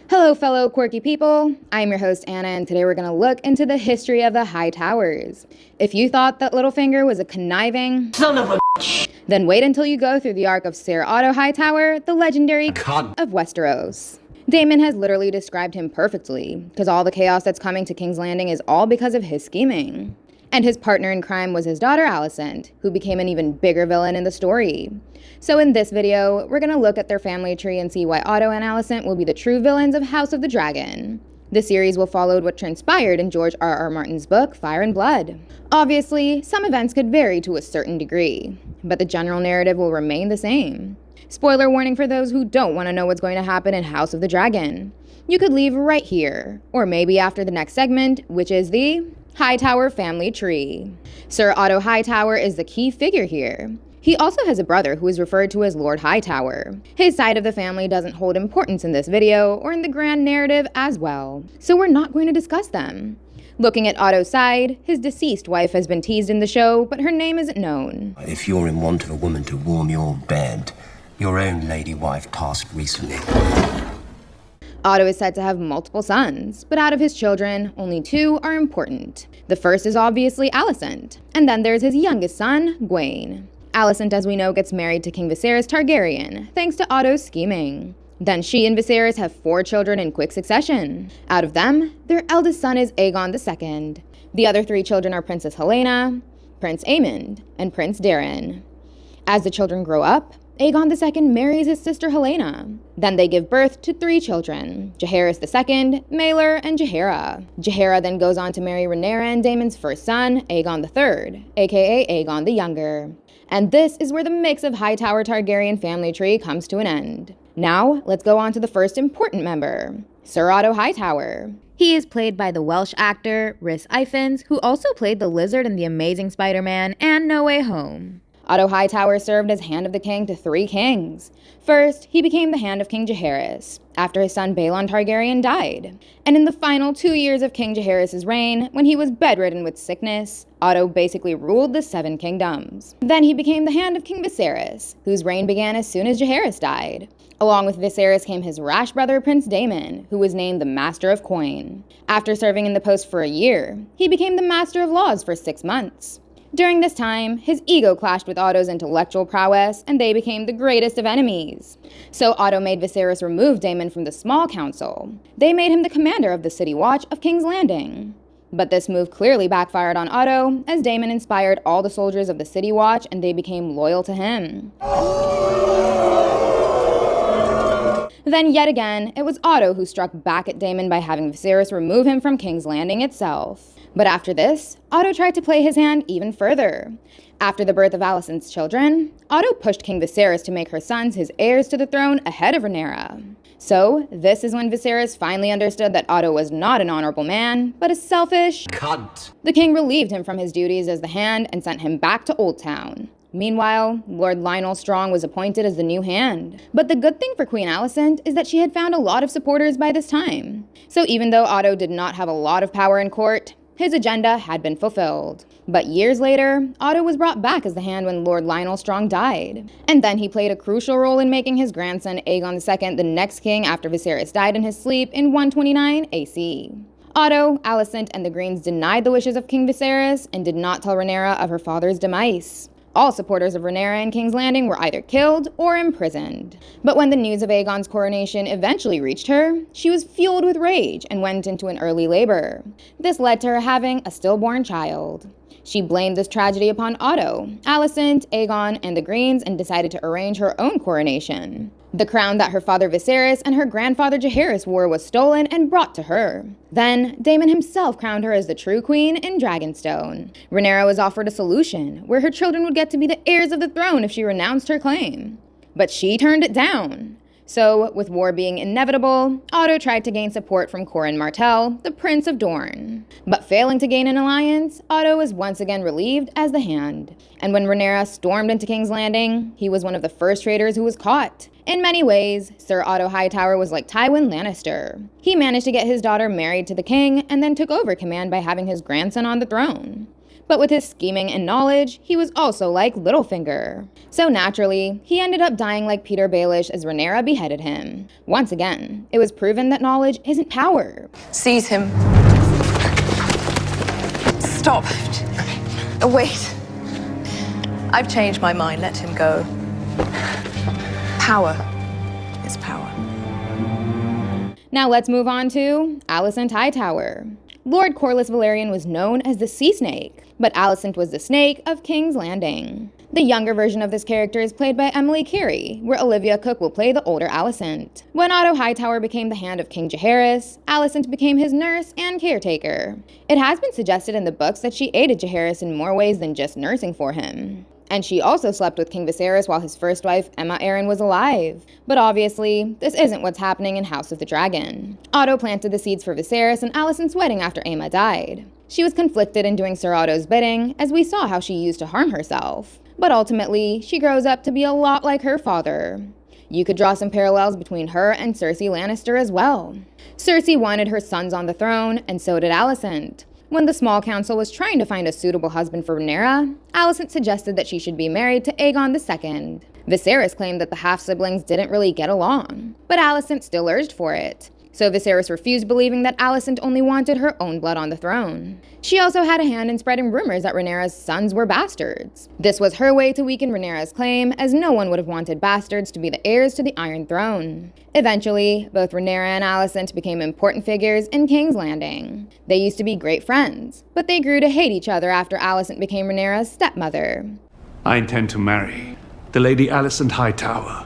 Hello, fellow quirky people. I'm your host, Anna, and today we're going to look into the history of the Hightowers. If you thought that Littlefinger was a conniving son of a bitch, then wait until you go through the arc of Ser Otto Hightower, the legendary of Westeros. Daemon has literally described him perfectly, because all the chaos that's coming to King's Landing is all because of his scheming. And his partner in crime was his daughter Alicent, who became an even bigger villain in the story. So in this video, we're going to look at their family tree and see why Otto and Alicent will be the true villains of House of the Dragon. The series will follow what transpired in George R.R. Martin's book, Fire and Blood. Obviously, some events could vary to a certain degree, but the general narrative will remain the same. Spoiler warning for those who don't want to know what's going to happen in House of the Dragon. You could leave right here, or maybe after the next segment, which is the Hightower Family Tree. Ser Otto Hightower is the key figure here. He also has a brother who is referred to as Lord Hightower. His side of the family doesn't hold importance in this video or in the grand narrative as well, so we're not going to discuss them. Looking at Otto's side, his deceased wife has been teased in the show, but her name isn't known. If you're in want of a woman to warm your bed, your own lady wife passed recently. Otto is said to have multiple sons, but out of his children, only two are important. The first is obviously Alicent, and then there's his youngest son, Gwaine. Alicent, as we know, gets married to King Viserys Targaryen, thanks to Otto's scheming. Then she and Viserys have 4 children in quick succession. Out of them, their eldest son is Aegon II. The other 3 children are Princess Helena, Prince Aemond, and Prince Daeron. As the children grow up, Aegon II marries his sister Helena. Then they give birth to 3 children, Jaehaerys II, Maelor, and Jaehaera. Jaehaera then goes on to marry Rhaenyra and Daemon's first son, Aegon III, aka Aegon the Younger. And this is where the mix of Hightower Targaryen family tree comes to an end. Now, let's go on to the first important member, Ser Otto Hightower. He is played by the Welsh actor Rhys Ifans, who also played the Lizard in The Amazing Spider-Man and No Way Home. Otto Hightower served as Hand of the King to 3 kings. First, he became the Hand of King Jaehaerys, after his son Balon Targaryen died. And in the final 2 years of King Jaehaerys' reign, when he was bedridden with sickness, Otto basically ruled the 7 kingdoms. Then he became the Hand of King Viserys, whose reign began as soon as Jaehaerys died. Along with Viserys came his rash brother Prince Daemon, who was named the Master of Coin. After serving in the post for a year, he became the Master of Laws for 6 months. During this time, his ego clashed with Otto's intellectual prowess, and they became the greatest of enemies. So Otto made Viserys remove Daemon from the Small Council. They made him the commander of the City Watch of King's Landing. But this move clearly backfired on Otto, as Daemon inspired all the soldiers of the City Watch and they became loyal to him. Then yet again, it was Otto who struck back at Daemon by having Viserys remove him from King's Landing itself. But after this, Otto tried to play his hand even further. After the birth of Alicent's children, Otto pushed King Viserys to make her sons his heirs to the throne ahead of Rhaenyra. So, this is when Viserys finally understood that Otto was not an honorable man, but a selfish cunt. The king relieved him from his duties as the Hand and sent him back to Old Town. Meanwhile, Lord Lionel Strong was appointed as the new Hand. But the good thing for Queen Alicent is that she had found a lot of supporters by this time. So even though Otto did not have a lot of power in court, his agenda had been fulfilled. But years later, Otto was brought back as the Hand when Lord Lionel Strong died. And then he played a crucial role in making his grandson Aegon II the next king after Viserys died in his sleep in 129 AC. Otto, Alicent, and the Greens denied the wishes of King Viserys and did not tell Rhaenyra of her father's demise. All supporters of Rhaenyra in King's Landing were either killed or imprisoned. But when the news of Aegon's coronation eventually reached her, she was fueled with rage and went into an early labor. This led to her having a stillborn child. She blamed this tragedy upon Otto, Alicent, Aegon, and the Greens and decided to arrange her own coronation. The crown that her father Viserys and her grandfather Jaehaerys wore was stolen and brought to her. Then, Daemon himself crowned her as the true queen in Dragonstone. Rhaenyra was offered a solution, where her children would get to be the heirs of the throne if she renounced her claim. But she turned it down. So, with war being inevitable, Otto tried to gain support from Corin Martell, the Prince of Dorne. But failing to gain an alliance, Otto was once again relieved as the Hand. And when Rhaenyra stormed into King's Landing, he was one of the first traitors who was caught. In many ways, Ser Otto Hightower was like Tywin Lannister. He managed to get his daughter married to the king and then took over command by having his grandson on the throne. But with his scheming and knowledge, he was also like Littlefinger. So naturally, he ended up dying like Peter Baelish as Rhaenyra beheaded him. Once again, it was proven that knowledge isn't power. Seize him. Stop. Wait. I've changed my mind. Let him go. Power is power. Now let's move on to Alicent Hightower. Lord Corlys Velaryon was known as the Sea Snake, but Alicent was the Snake of King's Landing. The younger version of this character is played by Emily Carey, where Olivia Cooke will play the older Alicent. When Otto Hightower became the hand of King Jaehaerys, Alicent became his nurse and caretaker. It has been suggested in the books that she aided Jaehaerys in more ways than just nursing for him. And she also slept with King Viserys while his first wife, Aemma Arryn, was alive. But obviously, this isn't what's happening in House of the Dragon. Otto planted the seeds for Viserys and Alicent's wedding after Aemma died. She was conflicted in doing Ser Otto's bidding, as we saw how she used to harm herself. But ultimately, she grows up to be a lot like her father. You could draw some parallels between her and Cersei Lannister as well. Cersei wanted her sons on the throne, and so did Alicent. When the small council was trying to find a suitable husband for Rhaenyra, Alicent suggested that she should be married to Aegon II. Viserys claimed that the half-siblings didn't really get along, but Alicent still urged for it. So Viserys refused, believing that Alicent only wanted her own blood on the throne. She also had a hand in spreading rumors that Rhaenyra's sons were bastards. This was her way to weaken Rhaenyra's claim, as no one would have wanted bastards to be the heirs to the Iron Throne. Eventually, both Rhaenyra and Alicent became important figures in King's Landing. They used to be great friends, but they grew to hate each other after Alicent became Rhaenyra's stepmother. I intend to marry the Lady Alicent Hightower.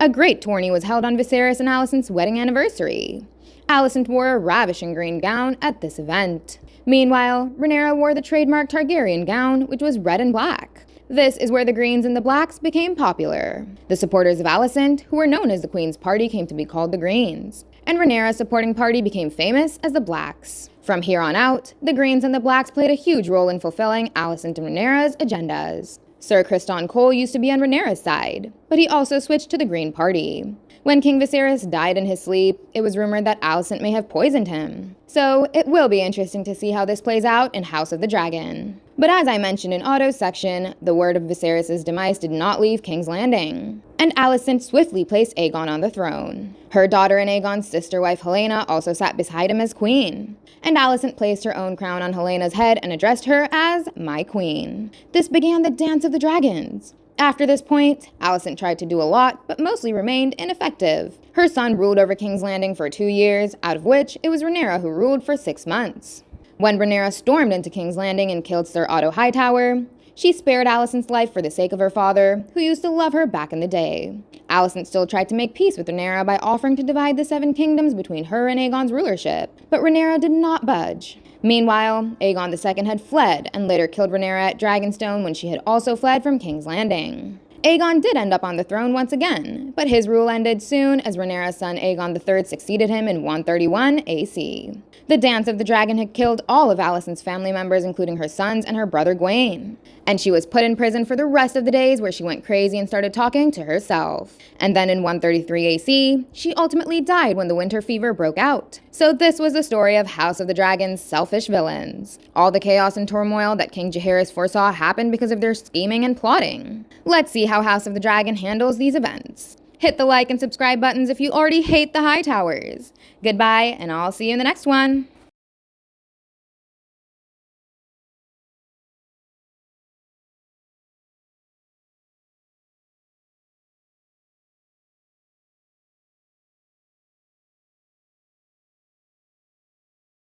A great tourney was held on Viserys and Alicent's wedding anniversary. Alicent wore a ravishing green gown at this event. Meanwhile, Rhaenyra wore the trademark Targaryen gown, which was red and black. This is where the greens and the blacks became popular. The supporters of Alicent, who were known as the Queen's Party, came to be called the Greens. And Rhaenyra's supporting party became famous as the Blacks. From here on out, the Greens and the Blacks played a huge role in fulfilling Alicent and Rhaenyra's agendas. Sir Criston Cole used to be on Rhaenyra's side, but he also switched to the Green Party. When King Viserys died in his sleep, it was rumored that Alicent may have poisoned him. So it will be interesting to see how this plays out in House of the Dragon. But as I mentioned in Otto's section, the word of Viserys' demise did not leave King's Landing, and Alicent swiftly placed Aegon on the throne. Her daughter and Aegon's sister wife Helaena also sat beside him as queen, and Alicent placed her own crown on Helena's head and addressed her as "my queen." This began the Dance of the Dragons. After this point, Alicent tried to do a lot, but mostly remained ineffective. Her son ruled over King's Landing for 2 years, out of which it was Rhaenyra who ruled for 6 months. When Rhaenyra stormed into King's Landing and killed Ser Otto Hightower, she spared Alicent's life for the sake of her father, who used to love her back in the day. Alicent still tried to make peace with Rhaenyra by offering to divide the 7 kingdoms between her and Aegon's rulership, but Rhaenyra did not budge. Meanwhile, Aegon II had fled and later killed Rhaenyra at Dragonstone when she had also fled from King's Landing. Aegon did end up on the throne once again, but his rule ended soon as Rhaenyra's son Aegon III succeeded him in 131 AC. The Dance of the Dragon had killed all of Alicent's family members, including her sons and her brother Gwaine. And she was put in prison for the rest of the days, where she went crazy and started talking to herself. And then in 133 AC, she ultimately died when the winter fever broke out. So this was the story of House of the Dragon's selfish villains. All the chaos and turmoil that King Jaehaerys foresaw happened because of their scheming and plotting. Let's see how House of the Dragon handles these events. Hit the like and subscribe buttons if you already hate the Hightowers. Goodbye, and I'll see you in the next one.